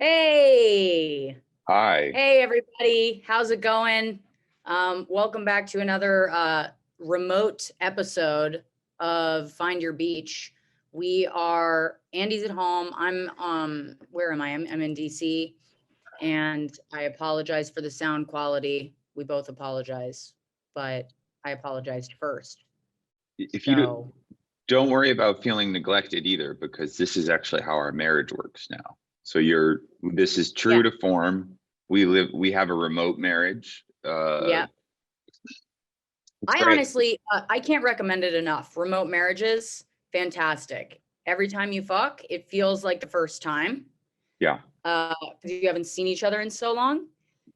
Hey, Hi. hey everybody, how's it going? Welcome back to another remote episode of Find Your Beach. Andy's at home. Where am I? I'm in DC, and I apologize for the sound quality. We both apologize, but I apologized first. If you So don't worry about feeling neglected either, because this is actually how our marriage works now. So this is yeah, true to form. We have a remote marriage. yeah. It's I great. honestly, I can't recommend it enough. Remote marriages, fantastic. Every time you fuck, it feels like the first time, Yeah. because you haven't seen each other in so long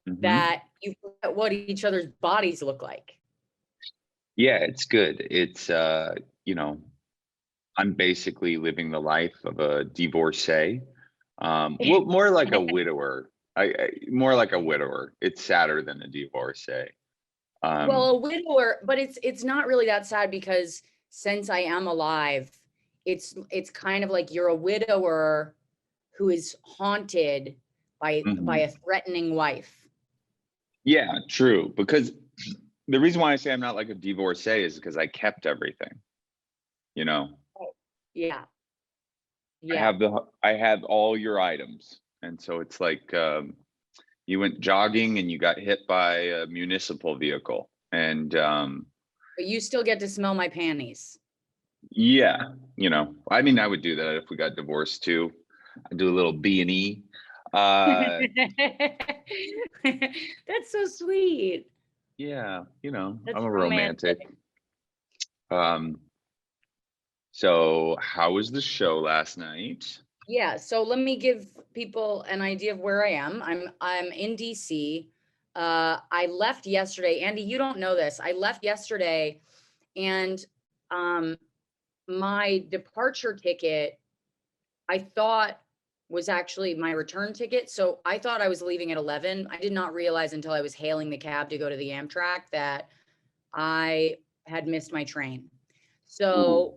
hmm that you forget what each other's bodies look like. Yeah, it's good. You know, I'm basically living the life of a divorcee. Well, more like a widower. More like a widower. It's sadder than a divorcee. Well, Um, a widower, but it's not really that sad because since I am alive, it's kind of like you're a widower who is haunted by mhm. a threatening wife. Yeah, true. Because the reason why I say I'm not like a divorcee is because I kept everything. You know, Yeah, I yeah. have I have all your items, and so it's like you went jogging and you got hit by a municipal vehicle, and But you still get to smell my panties. yeah, I mean, I would do that if we got divorced too. I do a little B&E. Uh, That's so sweet. yeah, I'm That's a romantic. romantic. Um, so how was the show last night? Yeah, so let me give people an idea of where I am. I'm in DC. I left yesterday. Andy, you don't know this. I left yesterday and um my departure ticket I thought was actually my return ticket. So I thought I was leaving at 11. I did not realize until I was hailing the cab to go to the Amtrak that I had missed my train. Ooh, So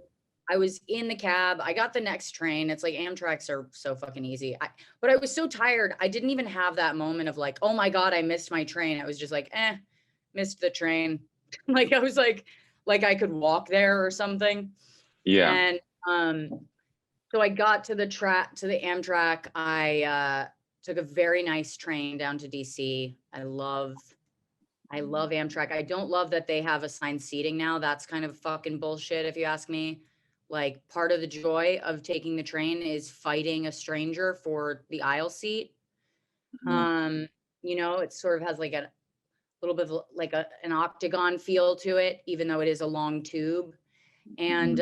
I was in the cab. I got the next train. It's like Amtraks are so fucking easy. But I was so tired. I didn't even have that moment of like, oh my God, I missed my train. I was just like, missed the train. Like I was like I could walk there or something. yeah. And so I got to the Amtrak. I took a very nice train down to DC. I love Amtrak. I don't love that they have assigned seating now. That's kind of fucking bullshit, if you ask me. Like, part of the joy of taking the train is fighting a stranger for the aisle seat. Mhm. Um, it sort of has like a little bit of like an octagon feel to it, even though it is a long tube. And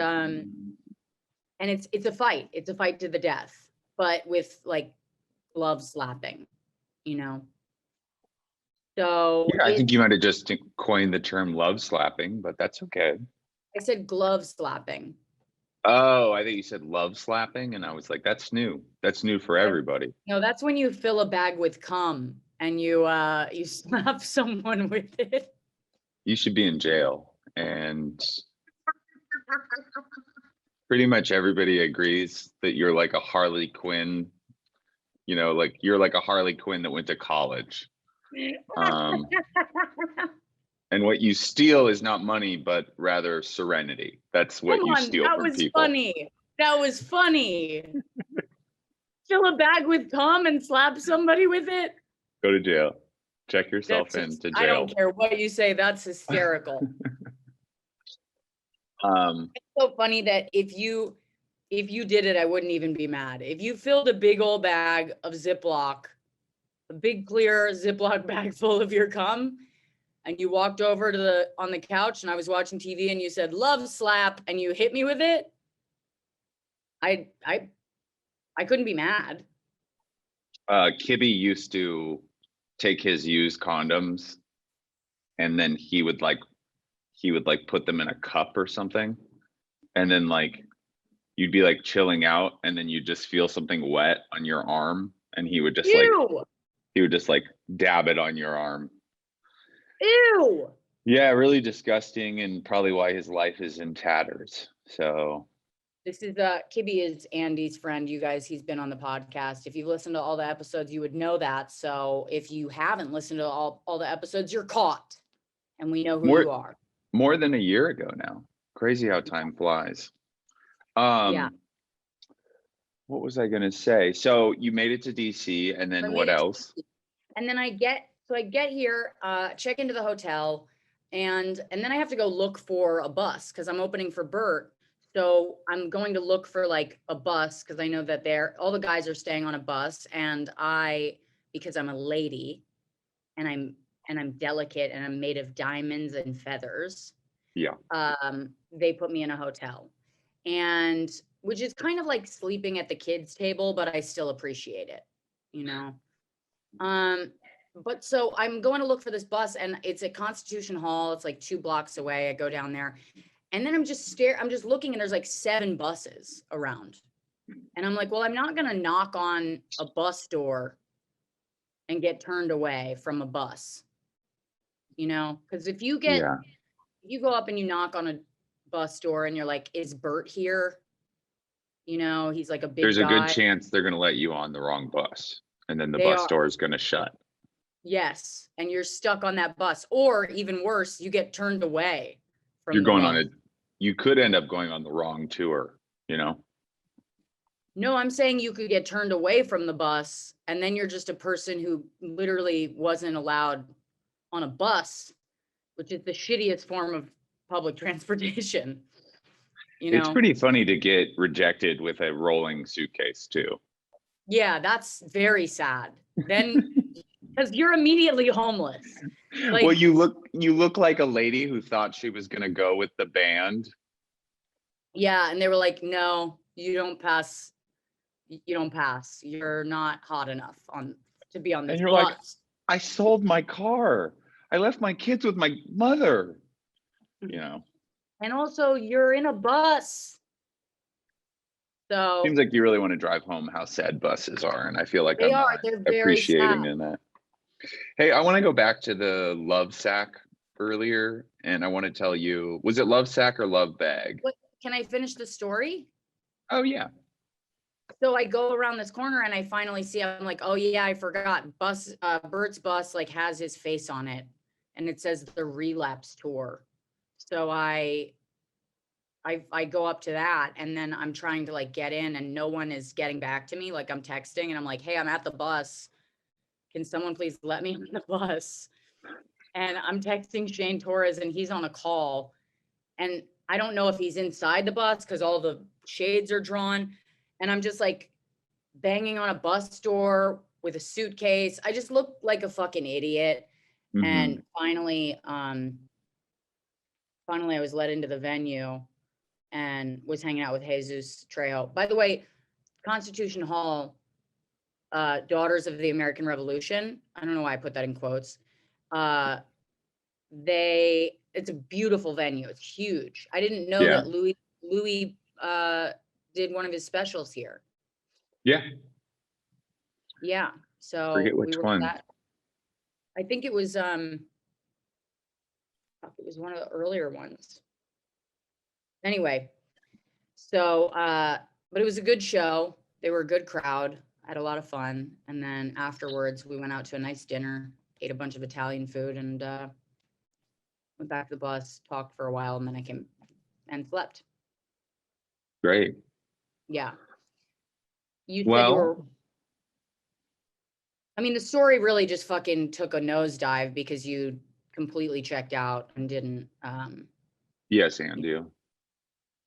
it's a fight. It's a fight to the death, but with like glove slapping, you know. So Yeah, I think it's you might have just coined the term love slapping, but that's okay. I said glove slapping. Oh, I think you said love slapping, and I was like, that's new. That's new for everybody. No, that's when you fill a bag with cum and you slap someone with it. You should be in jail. And pretty much everybody agrees that you're like a Harley Quinn, like you're like a Harley Quinn that went to college. Um, and what you steal is not money, but rather serenity. That's Come what you on, steal that from was people. funny. That was funny. Fill a bag with cum and slap somebody with it. Go to jail. Check yourself That's into I don't jail. care what you say. That's hysterical. Um, It's so funny that if you did it, I wouldn't even be mad. If you filled a big old bag of Ziploc, a big clear Ziploc bag full of your cum, and you walked over to the on the couch and I was watching TV and you said love slap and you hit me with it, I I I couldn't be mad. Kibby used to take his used condoms and then he would like put them in a cup or something. And then like you'd be like chilling out and then you'd just feel something wet on your arm and Ew. he would just like dab it on your arm. Ew. Yeah, really disgusting and probably why his life is in tatters. So This is Kibby is Andy's friend. You guys, he's been on the podcast. If you've listened to all the episodes, you would know that. So if you haven't listened to all the episodes, you're caught. And we know who you are. More than a year ago now. Crazy how time flies. Yeah. What was I gonna say? So you made it to DC, and then what else? And then I get here, check into the hotel, and then I have to go look for a bus because I'm opening for Bert. So I'm going to look for like a bus because I know that all the guys are staying on a bus, and because I'm a lady, and I'm delicate and I'm made of diamonds and feathers. Yeah. They put me in a hotel, and which is kind of like sleeping at the kids' table, but I still appreciate it, you know. But so I'm going to look for this bus, and it's at Constitution Hall. It's like 2 blocks away. I go down there, and then I'm just looking, and there's like 7 buses around. And I'm like, well, I'm not going to knock on a bus door and get turned away from a bus, you know? Because if you go up and you knock on a bus door and you're like, is Bert here? You know, he's like a big There's guy. a good chance they're going to let you on the wrong bus, and then the bus door is going to shut. Yes, and you're stuck on that bus, or even worse, you get turned away from You're going bus. on it. You could end up going on the wrong tour, you know? No, I'm saying you could get turned away from the bus, and then you're just a person who literally wasn't allowed on a bus, which is the shittiest form of public transportation. You know? It's pretty funny to get rejected with a rolling suitcase too. Yeah, that's very sad. Then, because you're immediately homeless. Like, well, you look like a lady who thought she was going to go with the band. Yeah, and they were like, "No, you don't pass. You don't pass. You're not hot enough to be on this bus." And you're like, "I sold my car. I left my kids with my mother." You know. And also, you're in a bus. So seems like you really want to drive home how sad buses are, and I feel like they're very appreciating sad. in that. Hey, I want to go back to the love sack earlier, and I want to tell you, was it love sack or love bag? What, can I finish the story? Oh yeah. So I go around this corner and I finally see, I'm like, oh yeah, I forgot. Bert's bus like has his face on it, and it says the Relapse Tour. So I go up to that, and then I'm trying to like get in, and no one is getting back to me. Like I'm texting and I'm like, hey, I'm at the bus. Can someone please let me on the bus? And I'm texting Shane Torres, and he's on a call, and I don't know if he's inside the bus because all the shades are drawn. And I'm just like banging on a bus door with a suitcase. I just look like a fucking idiot. Mm-hmm. And finally, I was let into the venue and was hanging out with Jesus Trejo. By the way, Constitution Hall, Daughters of the American Revolution. I don't know why I put that in quotes. It's a beautiful venue. It's huge. I didn't know that Louis did one of his specials here. Yeah. Yeah. So forget which one. I think it was one of the earlier ones. Anyway, so but it was a good show. They were a good crowd. I had a lot of fun. And then afterwards we went out to a nice dinner, ate a bunch of Italian food, and went back to the bus, talked for a while, and then I came and slept. Great. Yeah. You said the story really just fucking took a nosedive because you completely checked out and didn't. Yes, and you.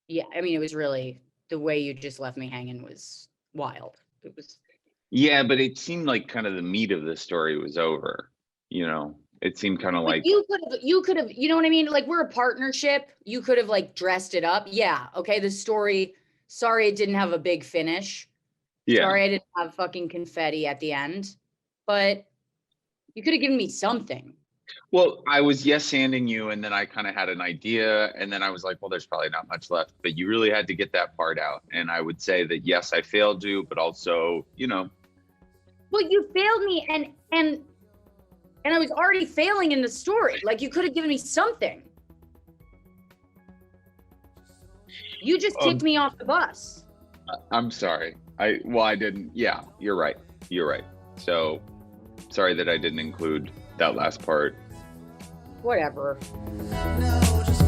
Yeah, I mean, it was really, the way you just left me hanging was wild. It was. Yeah, but it seemed like kind of the meat of the story was over, you know? It seemed kind of like you could have, you know what I mean? Like, we're a partnership. You could have like dressed it up. Yeah. Okay. The story, sorry, it didn't have a big finish. Yeah. Sorry, I didn't have fucking confetti at the end, but you could have given me something. Well, I was yes-anding you, and then I kind of had an idea, and then I was like, well, there's probably not much left, but you really had to get that part out. And I would say that, yes, I failed you, but also, you know. Well, you failed me, and I was already failing in the story. Like, you could have given me something. You just kicked me off the bus. I'm sorry. I didn't. Yeah, you're right. You're right. So sorry that I didn't include that last part. Whatever. No, just